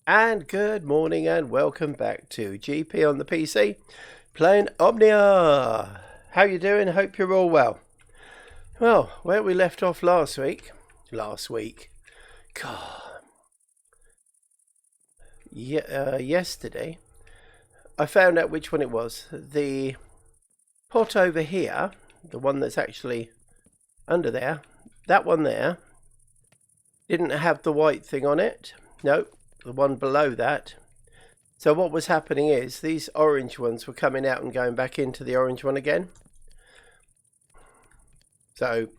And good morning and welcome back to GP on the PC, playing Omnia. How you doing? Hope you're all well. Well, where we left off last week, yesterday, I found out which one it was. The pot over here, the one that's actually under there, that one there, didn't have the white thing on it. No. The one below that. So what was happening is these orange ones were coming out and going back into the orange one again. So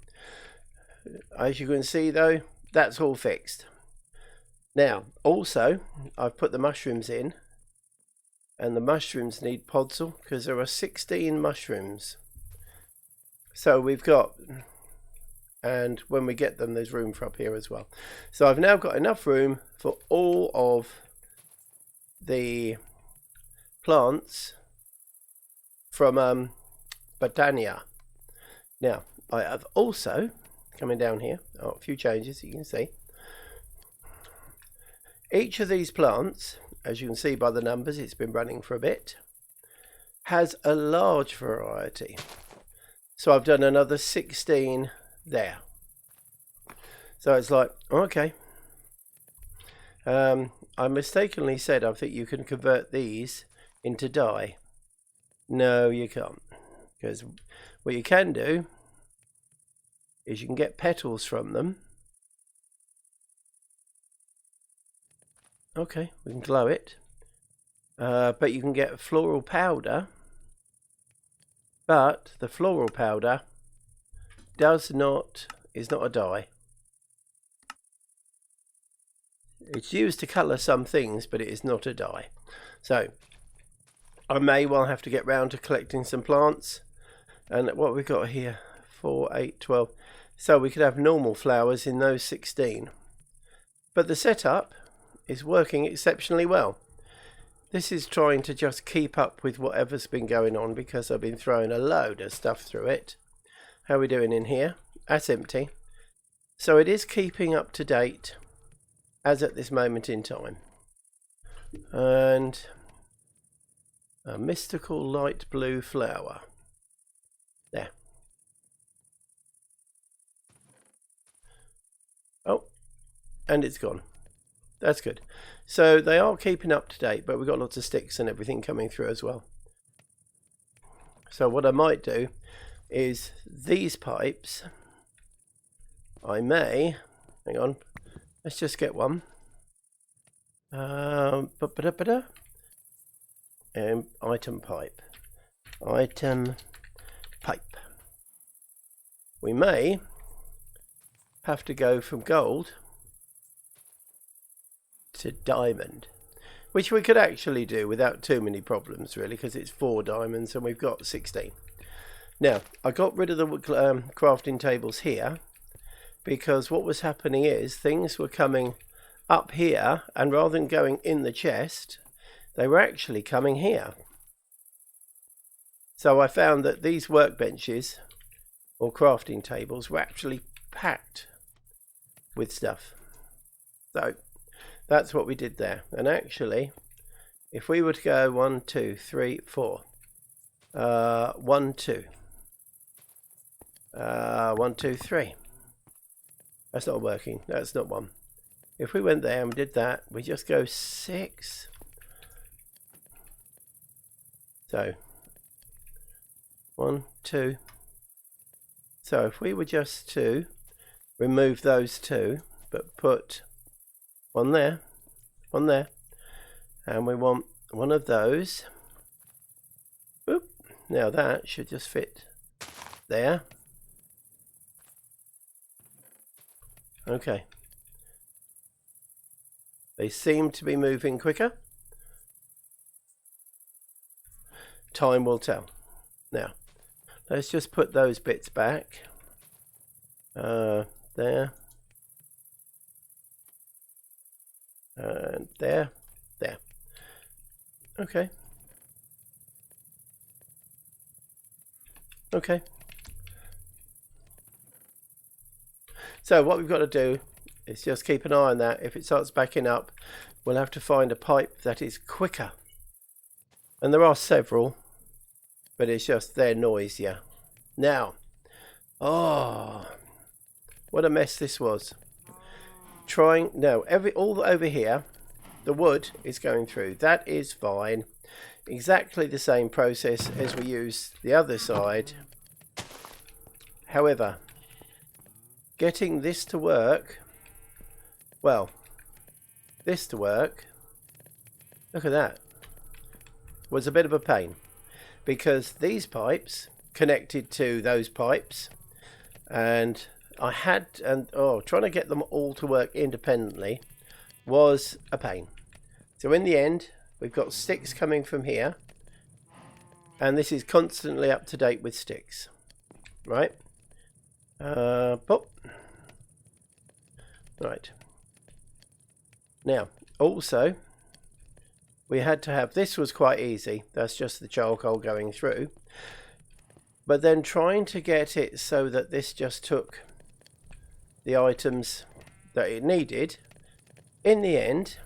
as you can see though, that's all fixed. Now also I've put the mushrooms in, and the mushrooms need podzol because there are 16 mushrooms. So we've got, and when we get them there's room for up here as well. So I've now got enough room for all of the plants from Botania. Now I have also, coming down here, a few changes you can see. Each of these plants, as you can see by the numbers, it's been running for a bit, has a large variety. So I've done another 16 there. So it's like, okay. I mistakenly said I think you can convert these into dye. No, you can't. Because what you can do is you can get petals from them. Okay, we can glow it. But you can get floral powder. But the floral powder is not a dye. It's used to colour some things, but it is not a dye. So I may well have to get round to collecting some plants. And what we've got here, 4, 8, 12. So we could have normal flowers in those 16. But the setup is working exceptionally well. This is trying to just keep up with whatever's been going on, because I've been throwing a load of stuff through it. How are we doing in here? That's empty. So it is keeping up to date as at this moment in time. And a mystical light blue flower. There. Oh, and it's gone. That's good. So they are keeping up to date, but we've got lots of sticks and everything coming through as well. So what I might do is these pipes, I may, hang on, let's just get one. Item pipe. Item pipe. We may have to go from gold to diamond, which we could actually do without too many problems really, because it's 4 diamonds and we've got 16. Now I got rid of the crafting tables here, because what was happening is things were coming up here, and rather than going in the chest, they were actually coming here. So I found that these workbenches or crafting tables were actually packed with stuff. So that's what we did there. And actually, if we were to go 1, 2, 3, 4, 1, 2, 1, 2, 3. That's not working. That's not one. If we went there and we did that, we just go 6. So 1, 2. So if we were just to remove those 2, but put one there, and we want one of those. Oop. Now that should just fit there. Okay. They seem to be moving quicker. Time will tell. Now, let's just put those bits back. There. And there. Okay. Okay. So what we've got to do It's just keep an eye on that. If it starts backing up, we'll have to find a pipe that is quicker. And there are several, but it's just they're noisier. Now, oh, what a mess this was. All over here, the wood is going through. That is fine. Exactly the same process as we used the other side. However, getting this to work, well, this to work, look at that, was a bit of a pain, because these pipes connected to those pipes, and trying to get them all to work independently was a pain. So in the end, we've got sticks coming from here, and this is constantly up to date with sticks, right? Pop. Right. Now, also, we had to have, this was quite easy. That's just the charcoal going through. But then trying to get it so that this just took the items that it needed. In the end,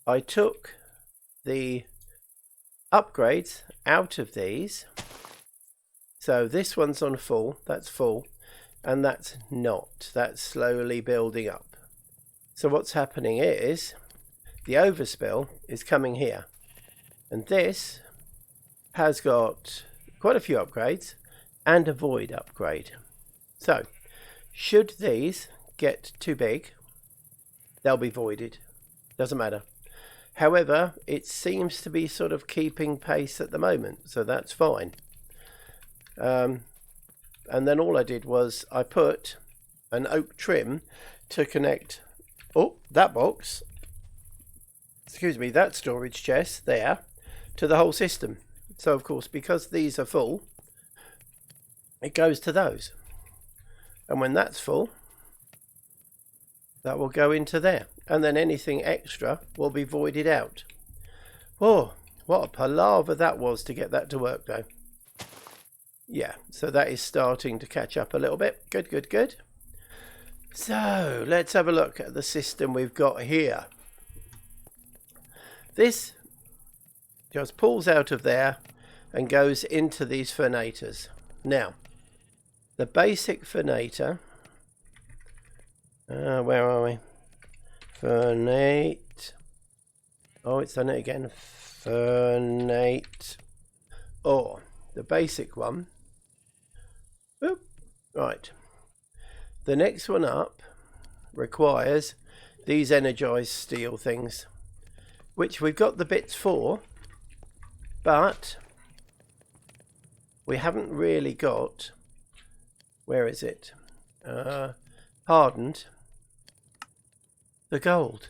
I took the upgrades out of these. So this one's on full, that's full, and that's not. That's slowly building up. So what's happening is the overspill is coming here, and this has got quite a few upgrades and a void upgrade. So should these get too big, they'll be voided. Doesn't matter. However, it seems to be sort of keeping pace at the moment, so that's fine. And then all I did was I put an oak trim to connect that box, that storage chest there, to the whole system. So of course, because these are full, it goes to those, and when that's full, that will go into there, and then anything extra will be voided out. Oh, what a palaver that was to get that to work though. Yeah, so that is starting to catch up a little bit. Good, good, good. So let's have a look at the system we've got here. This just pulls out of there and goes into these fernators. Now, the basic fernator, where are we? Fernate. Oh, it's done it again. Fernate. Oh, the basic one. Oop. Right. The next one up requires these energized steel things, which we've got the bits for, but we haven't really got, where is it? Hardened the gold,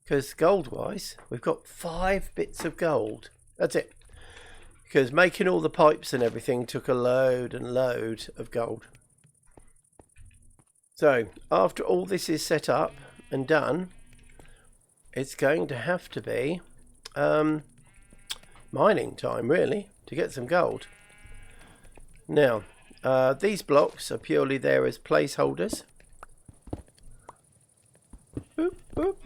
because gold wise we've got 5 bits of gold. That's it, because making all the pipes and everything took a load and load of gold. So after all this is set up and done, it's going to have to be mining time really to get some gold. Now these blocks are purely there as placeholders. Boop, boop.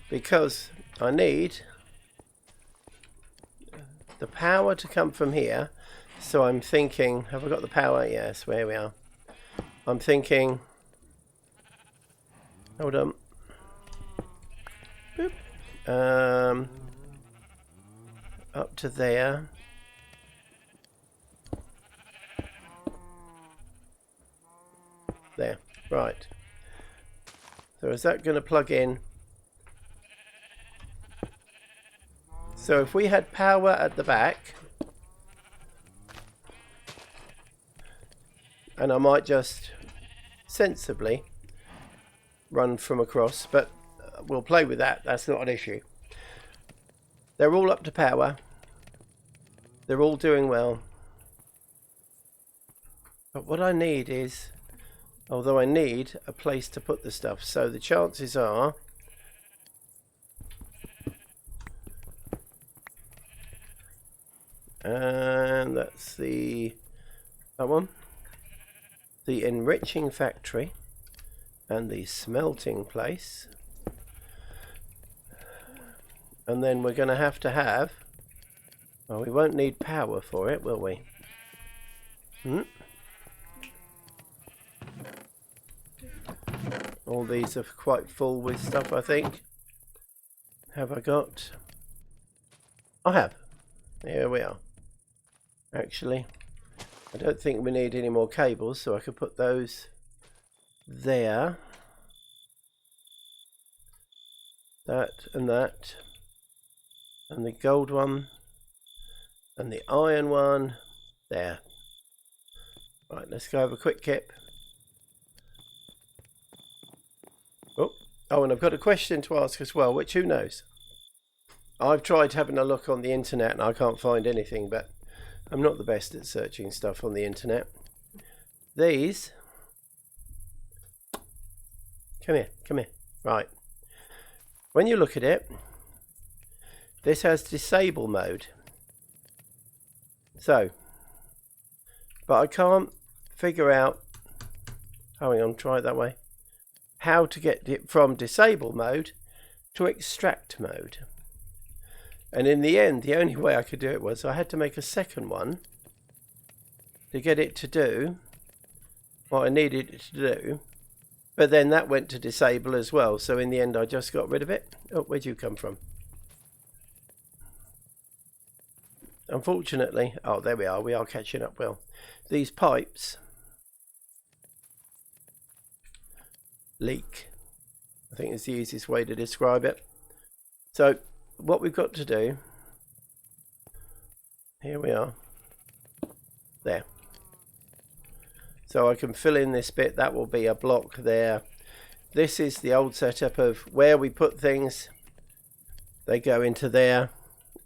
Because I need the power to come from here. So I'm thinking, have I got the power? Yes, where we are. I'm thinking, hold on. Boop. Up to there. There, right. So is that going to plug in? So if we had power at the back, and I might just sensibly run from across, but we'll play with that, that's not an issue. They're all up to power, they're all doing well, but what I need is, although I need a place to put the stuff, so the chances are and that's that one. the enriching factory and the smelting place. And then we're going to have, well, we won't need power for it, will we? All these are quite full with stuff, I think. Have I got? I have. Here we are. Actually, I don't think we need any more cables, so I could put those there. That. And the gold one. And the iron one. There. Right, let's go have a quick kip. Oh, and I've got a question to ask as well, which who knows? I've tried having a look on the internet and I can't find anything, but I'm not the best at searching stuff on the internet. These, come here. Right. When you look at it, this has disable mode. So, but I can't figure out, hang on, try it that way, how to get it from disable mode to extract mode. And in the end, the only way I could do it was I had to make a second one to get it to do what I needed it to do. But then that went to disable as well. So in the end, I just got rid of it. Oh, where'd you come from? Unfortunately, oh, there we are. We are catching up well. These pipes leak. I think it's the easiest way to describe it. So what we've got to do, here we are, there. So I can fill in this bit, that will be a block there. This is the old setup of where we put things. They go into there,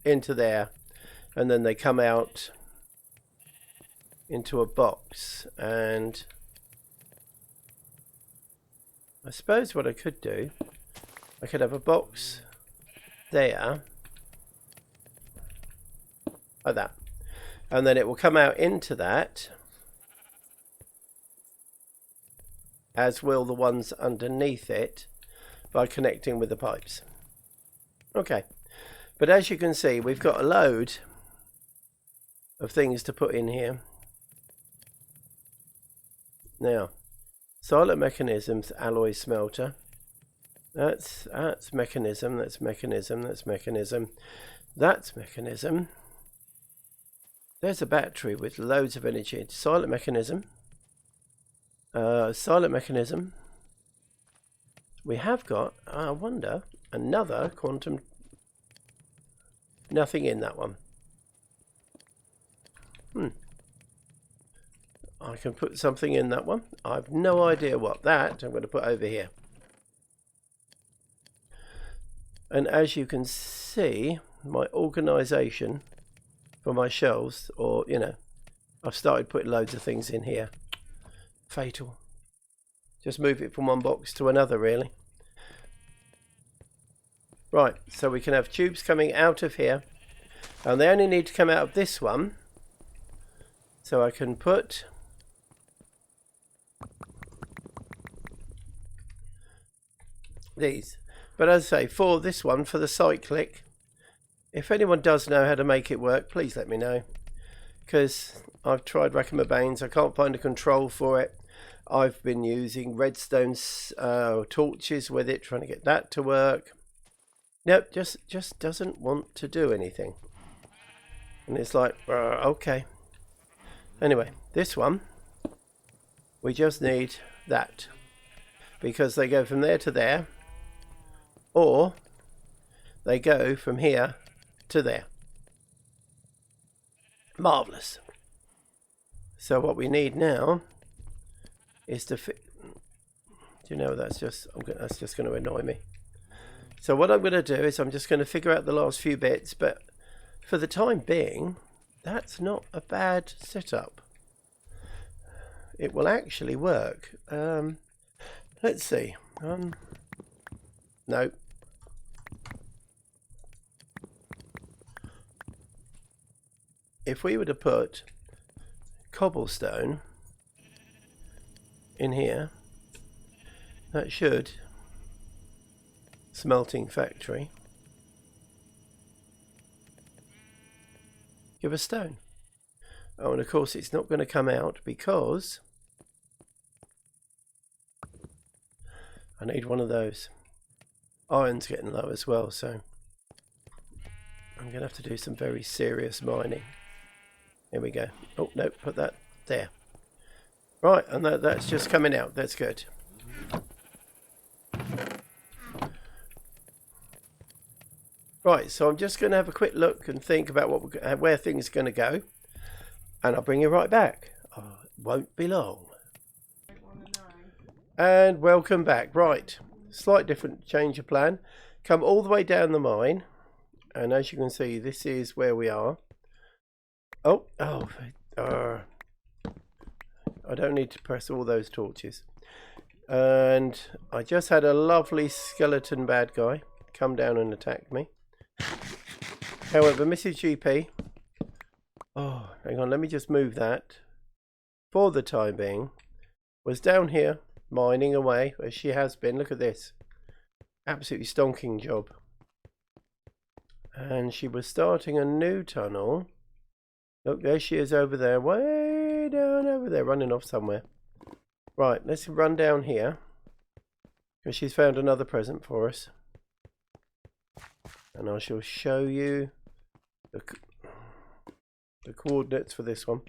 and then they come out into a box. And I suppose what I could do, I could have a box there, like that, and then it will come out into that, as will the ones underneath it, by connecting with the pipes. Okay, but as you can see, we've got a load of things to put in here. Now, silent mechanisms, alloy smelter. That's mechanism, that's mechanism, that's mechanism, that's mechanism. There's a battery with loads of energy. Silent mechanism. Silent mechanism. We have got, I wonder, another quantum. Nothing in that one. I can put something in that one. I have no idea what that I'm going to put over here. And as you can see, my organization for my shelves, or, you know, I've started putting loads of things in here. Fatal. Just move it from one box to another, really. Right, so we can have tubes coming out of here. And they only need to come out of this one. So I can put these. But as I say, for this one, for the cyclic, if anyone does know how to make it work, please let me know. Because I've tried racking my brains, I can't find a control for it. I've been using redstone torches with it, trying to get that to work. Nope, just doesn't want to do anything. And it's like, okay. Anyway, this one, we just need that. Because they go from there to there. Or they go from here to there. Marvelous. So what we need now is to fit. Do you know, that's just going to annoy me. So what I'm going to do is I'm just going to figure out the last few bits, but for the time being, that's not a bad setup. It will actually work. Let's see. No. If we were to put cobblestone in here. That should. Smelting factory. Give a stone. Oh, and of course it's not going to come out because I need one of those. Iron's getting low as well, so I'm going to have to do some very serious mining. Here we go. Oh, no, put that there. Right, and that's just coming out. That's good. Right, so I'm just going to have a quick look and think about where things are going to go. And I'll bring you right back. Oh, it won't be long. And welcome back. Right, slight different change of plan. Come all the way down the mine. And as you can see, this is where we are. I don't need to press all those torches. And I just had a lovely skeleton bad guy come down and attack me. However, Mrs. GP... Oh, hang on, let me just move that. For the time being, was down here mining away as she has been. Look at this. Absolutely stonking job. And she was starting a new tunnel. Look, there she is over there. Way down over there, running off somewhere. Right, let's run down here. Because she's found another present for us. And I shall show you the coordinates for this one.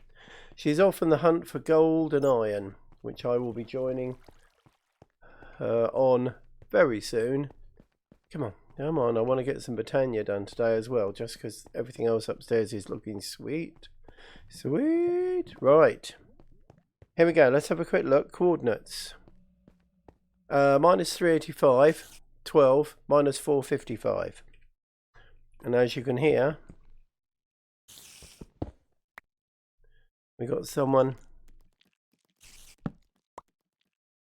She's off on the hunt for gold and iron, which I will be joining her on very soon. Come on, come on. I want to get some Botania done today as well, just because everything else upstairs is looking sweet. Sweet. Right. Here we go. Let's have a quick look. Coordinates. Minus 385, 12, minus 455. And as you can hear, we got someone.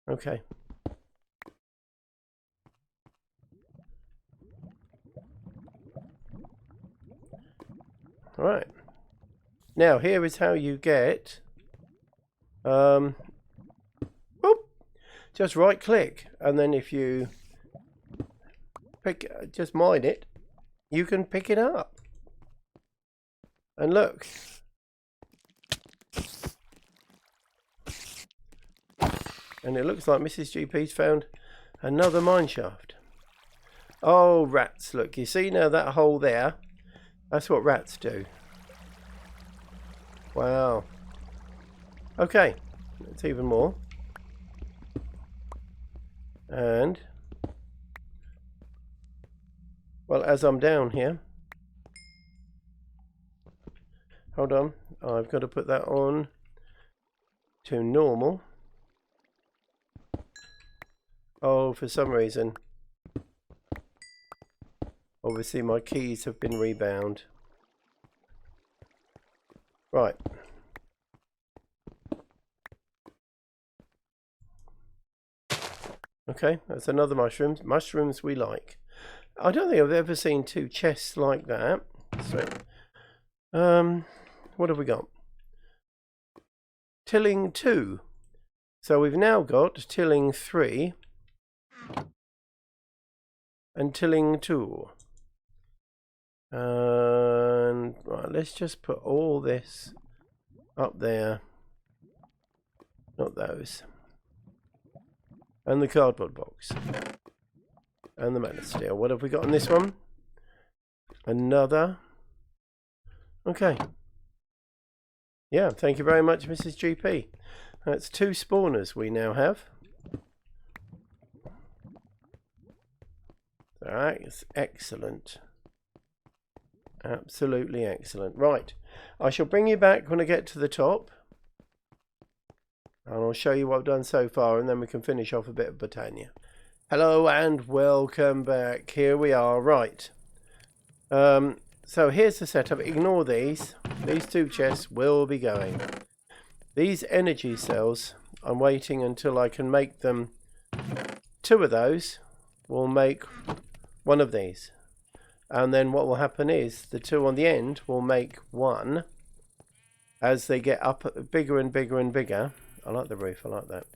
Okay. All right. Now here is how you get. Whoop, just right click, and then if you just mine it, you can pick it up. And look. And it looks like Mrs. GP's found another mine shaft. Oh, rats. Look, you see now that hole there? That's what rats do. Wow. Okay. It's even more. And, well, as I'm down here. Hold on. I've got to put that on to normal. Oh, for some reason, obviously my keys have been rebound. Right. Okay, that's another mushroom. Mushrooms we like. I don't think I've ever seen two chests like that. So, what have we got? Tilling 2. So we've now got tilling 3. And tilling 2. And right, let's just put all this up there. Not those. And the cardboard box. And the mana steel. What have we got on this one? Another. Okay. Yeah, thank you very much, Mrs. GP. That's 2 spawners we now have. That's excellent. Absolutely excellent. Right. I shall bring you back when I get to the top. And I'll show you what I've done so far, and then we can finish off a bit of Botania. Hello and welcome back. Here we are. Right. So here's the setup. Ignore these. These 2 chests will be going. These energy cells, I'm waiting until I can make them. 2 of those will make 1 of these. And then what will happen is the 2 on the end will make 1 as they get up bigger and bigger and bigger. I like the roof. I like that.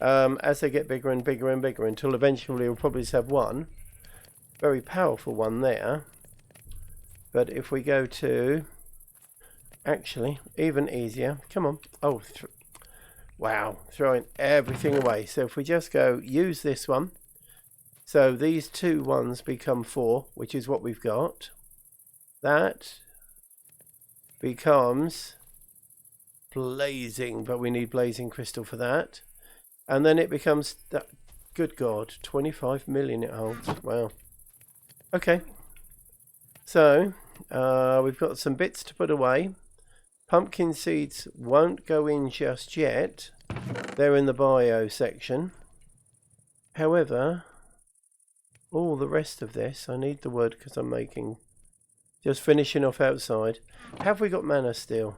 as they get bigger and bigger and bigger, until eventually we'll probably just have one very powerful one there. But if we go to, actually, even easier, come on, oh, wow, throwing everything away. So if we just go use this one, so these two ones become 4, which is what we've got. That becomes blazing, but we need blazing crystal for that. And then it becomes that, good God, 25 million it holds. Wow. Okay. So we've got some bits to put away. Pumpkin seeds won't go in just yet. They're in the bio section. However, all the rest of this, I need the wood because I'm making, just finishing off outside. Have we got mana still?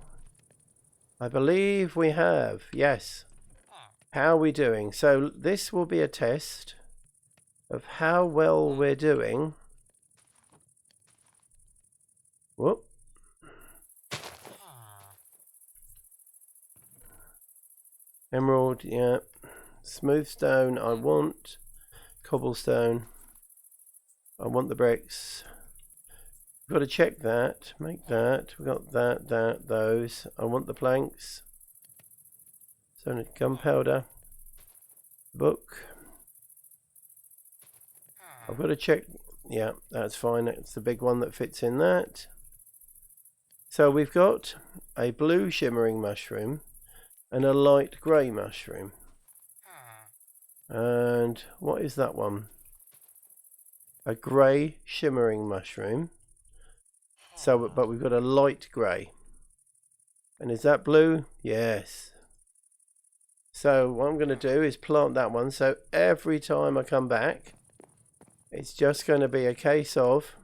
I believe we have, yes. How are we doing? So this will be a test of how well we're doing. Whoop. Emerald, yeah. Smooth stone, I want. Cobblestone, I want the bricks. We've got to check that, make that. We've got that, those. I want the planks. So gunpowder, book. I've got to check, yeah, that's fine. It's the big one that fits in that. So we've got a blue shimmering mushroom and a light grey mushroom. And what is that one? A grey shimmering mushroom. So, but we've got a light grey. And is that blue? Yes. So what I'm going to do is plant that one. So every time I come back, it's just going to be a case of,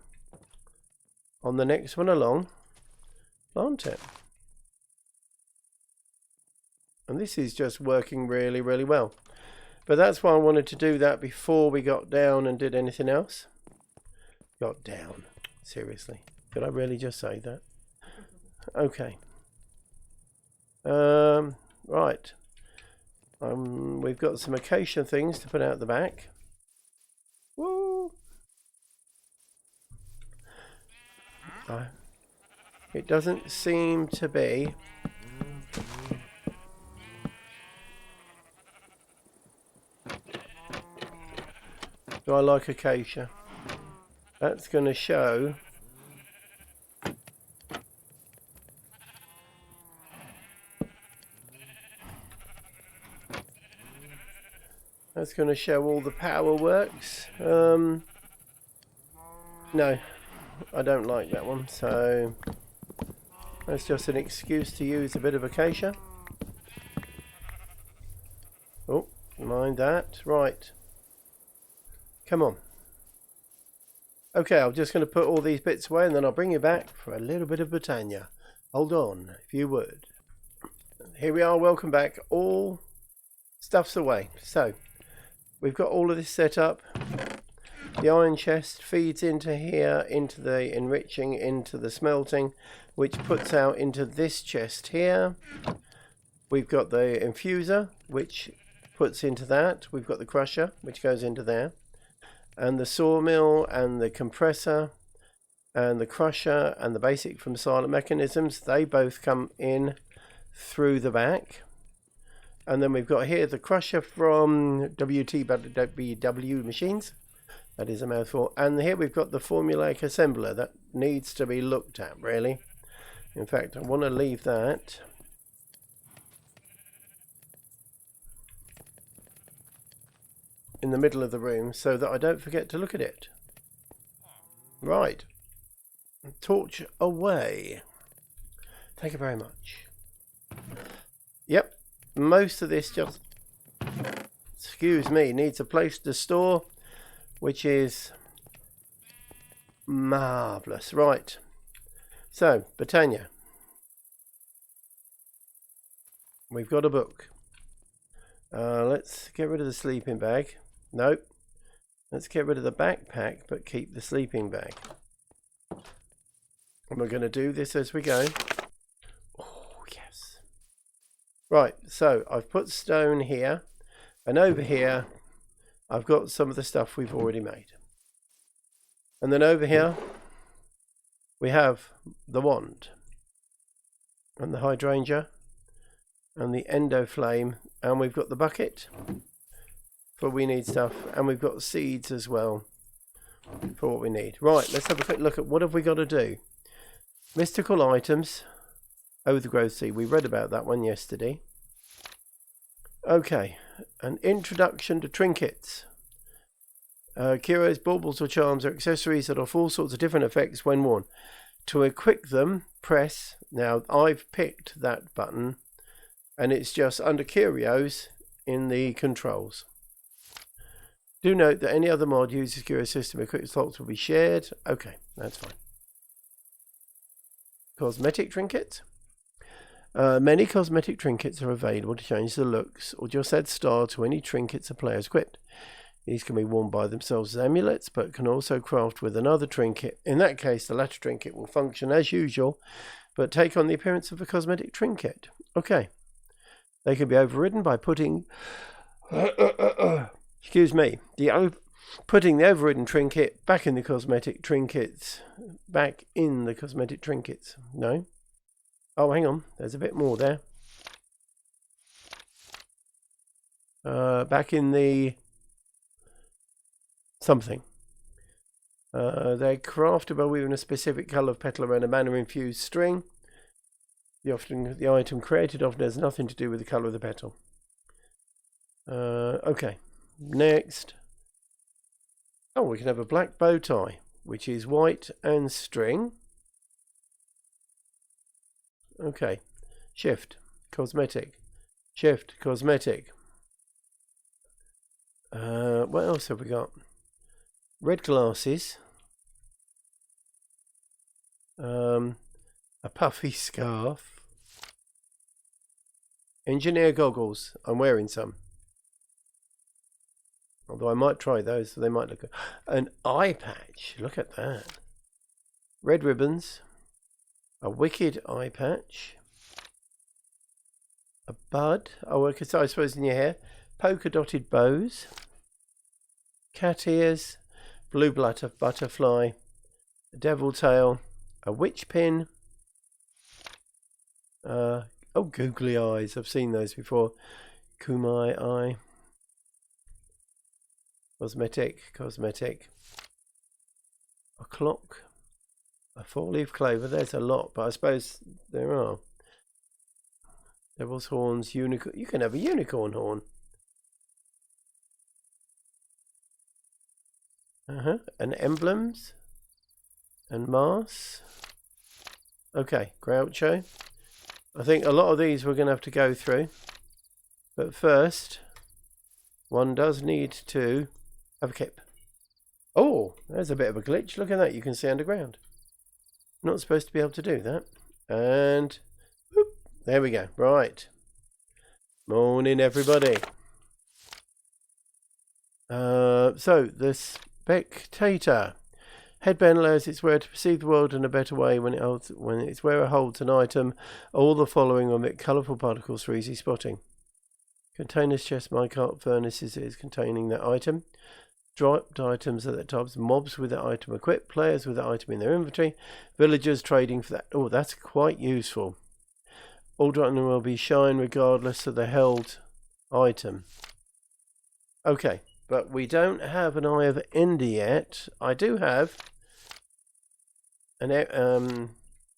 on the next one along, plant it. And this is just working really, really well. But that's why I wanted to do that before we got down and did anything else. Got down. Seriously. Could I really just say that? Okay. Right. We've got some acacia things to put out the back. Woo! It doesn't seem to be. Do I like acacia? That's going to show. That's going to show all the power works. No, I don't like that one. So that's just an excuse to use a bit of acacia. Oh, mind that. Right. Come on. Okay, I'm just going to put all these bits away and then I'll bring you back for a little bit of Botania. Hold on, if you would. Here we are, welcome back. All stuff's away. So, we've got all of this set up. The iron chest feeds into here, into the enriching, into the smelting, which puts out into this chest here. We've got the infuser, which puts into that. We've got the crusher, which goes into there. And the sawmill and the compressor and the crusher and the basic from Silent Mechanisms, they both come in through the back. And then we've got here the crusher from WTBW machines. That is a mouthful. And here we've got the formulaic assembler that needs to be looked at, really. In fact, I want to leave that. In the middle of the room so that I don't forget to look at it. Right. Torch away. Thank you very much. Yep. Most of this just, excuse me, needs a place to store, which is marvellous. Right. So, Botania. We've got a book. Let's get rid of the sleeping bag. Nope. Let's get rid of the backpack, but keep the sleeping bag. And we're going to do this as we go. Oh, yes. Right, so I've put stone here. And over here, I've got some of the stuff we've already made. And then over here, we have the wand, and the hydrangea, and the endo flame, and we've got the bucket for we need stuff, and we've got seeds as well for what we need. Right, let's have a quick look at what have we got to do. Mystical items. Overgrowth seed. We read about that one yesterday. Okay, an introduction to trinkets. Curios, baubles or charms are accessories that offer all sorts of different effects when worn. To equip them, press. Now, I've picked that button, and it's just under Curios in the controls. Do note that any other mod uses Curio system equipped slots will be shared. Okay, that's fine. Cosmetic trinkets. Many cosmetic trinkets are available to change the looks or just add style to any trinkets a player has equipped. These can be worn by themselves as amulets, but can also craft with another trinket. In that case, the latter trinket will function as usual, but take on the appearance of a cosmetic trinket. Okay. They can be overridden by putting... excuse me. Putting the overridden trinket back in the cosmetic trinkets. Back in the cosmetic trinkets. No. Oh, hang on. There's a bit more there. Back in the... something. They're crafted by weaving a specific colour of petal around a mana-infused string. The item created often has nothing to do with the colour of the petal. Okay. Next. Oh, we can have a black bow tie, which is white and string. Okay. Shift. Cosmetic. Shift. Cosmetic. What else have we got? Red glasses. A puffy scarf. Engineer goggles. I'm wearing some. Although I might try those, so they might look good. An eye patch. Look at that. Red ribbons. A wicked eye patch. A bud. Oh, okay, so I suppose in your hair. Polka dotted bows. Cat ears. Blue butterfly. A devil tail. A witch pin. Oh, googly eyes. I've seen those before. Kumai eye. Cosmetic. A clock. A four-leaf clover. There's a lot, but I suppose there are. Devil's horns, unicorn. You can have a unicorn horn. And emblems. And mass. Okay, Groucho. I think a lot of these we're going to have to go through. But first, one does need to have a kip. Oh, there's a bit of a glitch. Look at that. You can see underground. Not supposed to be able to do that. And whoop, there we go. Right. Morning, everybody. So the spectator. Headband allows its wearer to perceive the world in a better way when its wearer holds an item. All the following emit colourful particles for easy spotting. Containers, chest, minecart, furnaces is containing that item. Dropped items at that types. Mobs with that item equipped. Players with that item in their inventory. Villagers trading for that. Oh, that's quite useful. All item will be shine regardless of the held item. Okay, but we don't have an Eye of Ender yet. I do have an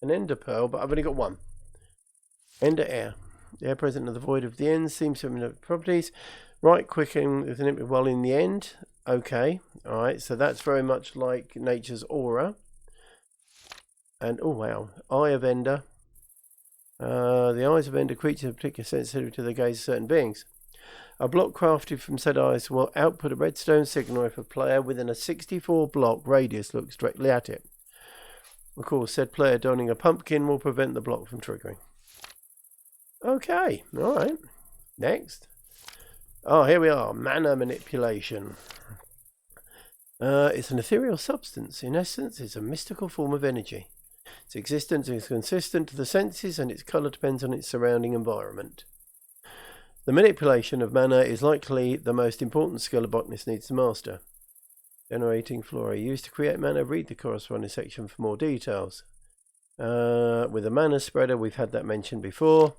Ender Pearl, but I've only got one. Ender Air. The air present in the void of the end seems to have properties. Right clicking with an image while in the end. Okay, alright, so that's very much like nature's aura. And, oh wow, Eye of Ender. The eyes of Ender creatures have particular sensitivity to the gaze of certain beings. A block crafted from said eyes will output a redstone signal if a player within a 64 block radius looks directly at it. Of course, said player donning a pumpkin will prevent the block from triggering. Okay, alright. Next. Oh, here we are. Mana manipulation. It's an ethereal substance. In essence, it's a mystical form of energy. Its existence is consistent to the senses and its colour depends on its surrounding environment. The manipulation of mana is likely the most important skill a botanist needs to master. Generating flora used to create mana. Read the corresponding section for more details. With a mana spreader, we've had that mentioned before.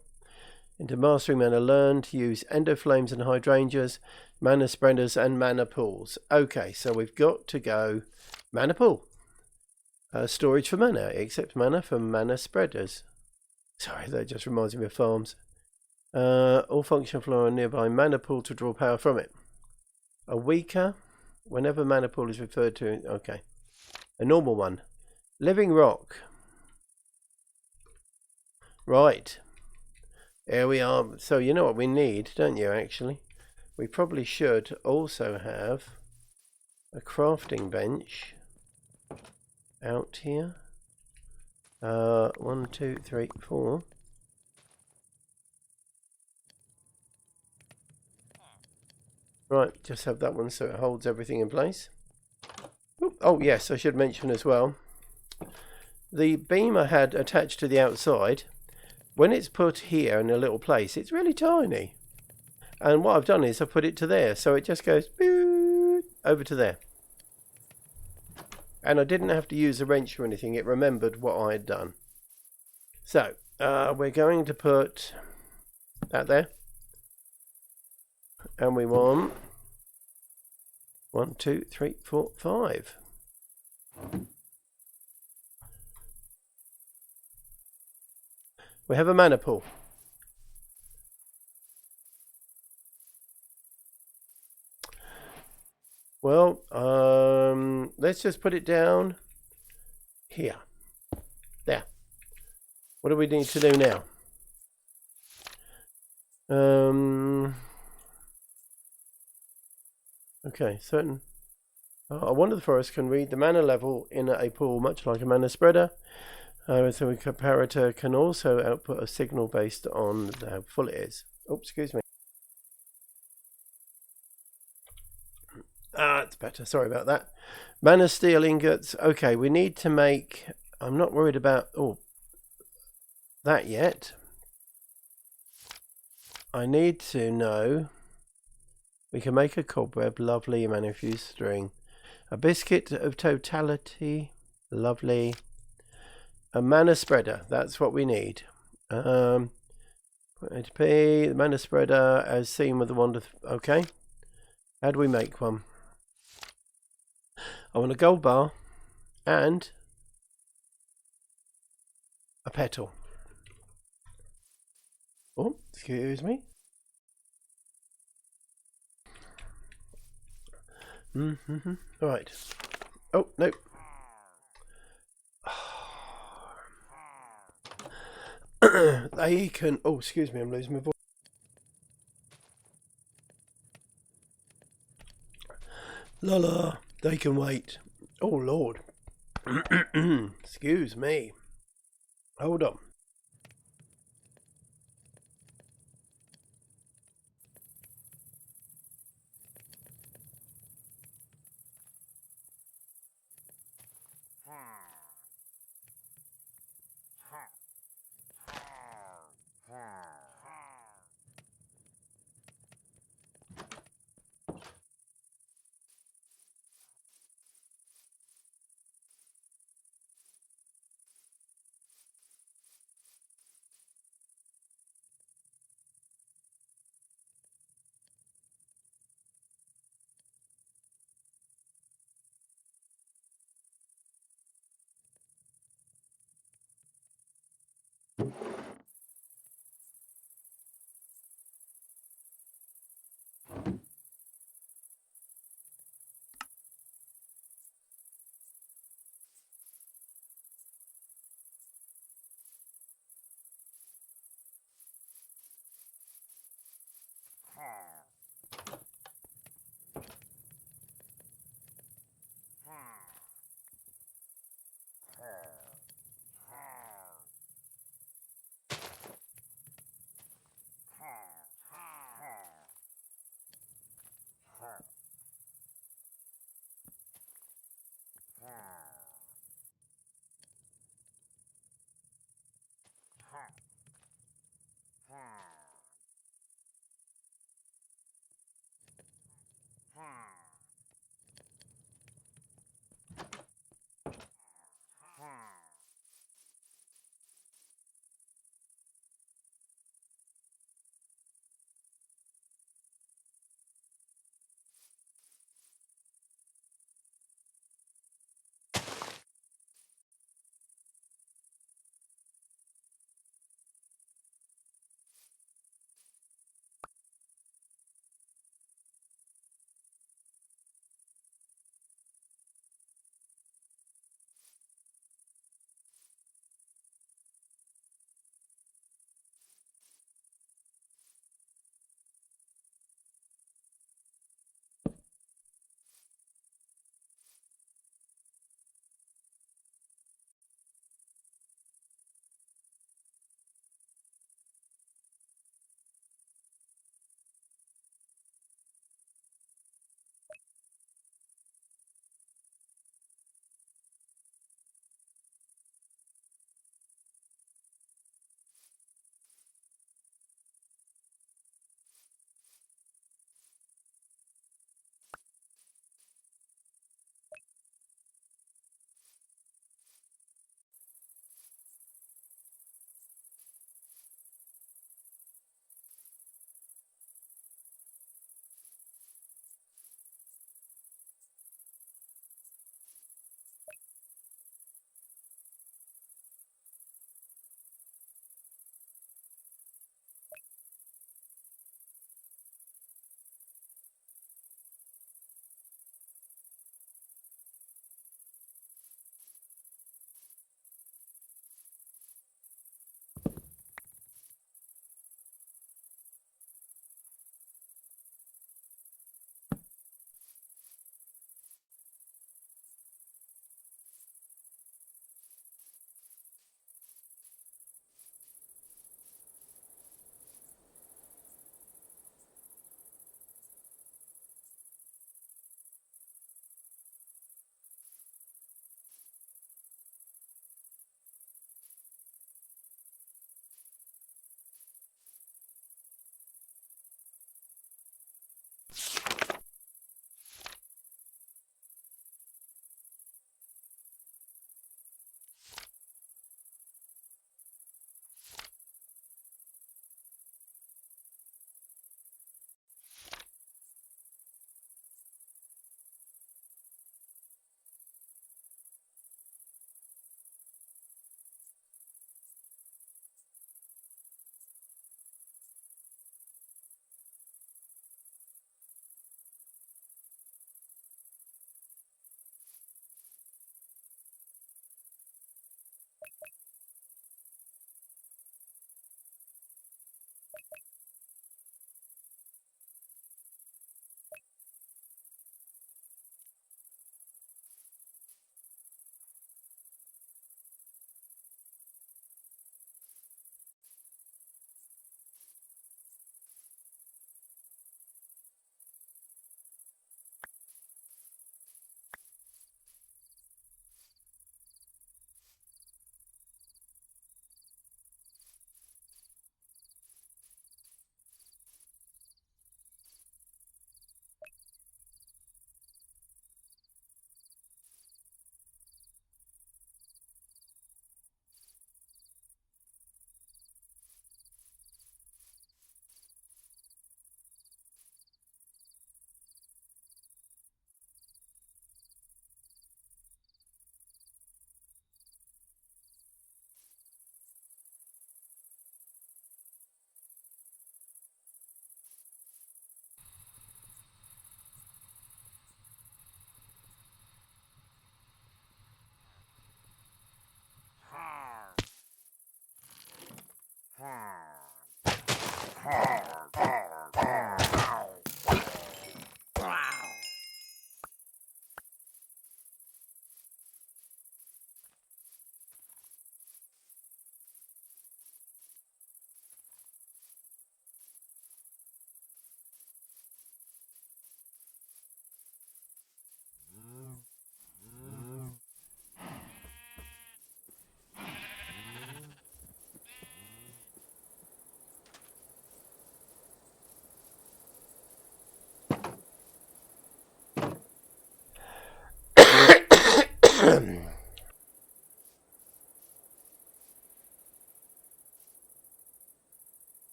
Into mastering mana, learn to use endoflames and hydrangeas, mana spreaders and mana pools. Okay, so we've got to go mana pool. Storage for mana. Accept mana from mana spreaders. Sorry, that just reminds me of farms. All functional flora nearby mana pool to draw power from it. A weaker, whenever mana pool is referred to. Okay, a normal one. Living rock. Right. Here we are. So you know what we need, don't you, actually? We probably should also have a crafting bench out here. 1, 2, 3, 4. Right, just have that one so it holds everything in place. Oh yes, I should mention as well, the beam I had attached to the outside, when it's put here in a little place, it's really tiny. And what I've done is I've put it to there, so it just goes over to there. And I didn't have to use a wrench or anything, it remembered what I had done. So, we're going to put that there. And we want 1, 2, 3, 4, 5. We have a mana pool. Well, let's just put it down here. There. What do we need to do now? Okay, certain. A wand of the forest can read the mana level in a pool, much like a mana spreader. So a comparator can also output a signal based on how full it is. Oh, excuse me. It's better. Sorry about that. Mana steel ingots. Okay, we need to make. I'm not worried about that yet. I need to know. We can make a cobweb. Lovely. Mana fused string. A biscuit of totality. Lovely. A mana spreader. That's what we need. HP. The mana spreader as seen with the wand of. Okay. How do we make one? I want a gold bar and a petal. Oh, excuse me. Right. Oh, no. They can. Oh, excuse me, I'm losing my voice. La. They can wait. Oh, Lord. Excuse me. Hold on.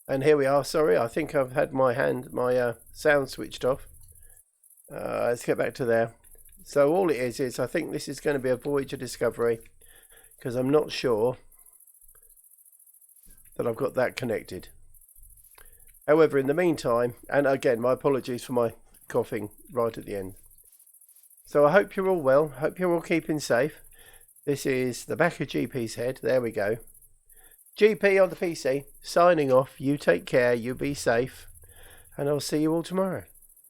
And here we are. Sorry, I think I've had my sound switched off. Let's get back to there. So all it is I think this is going to be a Voyager discovery, because I'm not sure that I've got that connected. However, in the meantime, and again, my apologies for my coughing right at the end. So I hope you're all well. Hope you're all keeping safe. This is the back of GP's head. There we go. GP on the PC, signing off. You take care, you be safe, and I'll see you all tomorrow.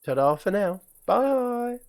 Ta-da for now. Bye.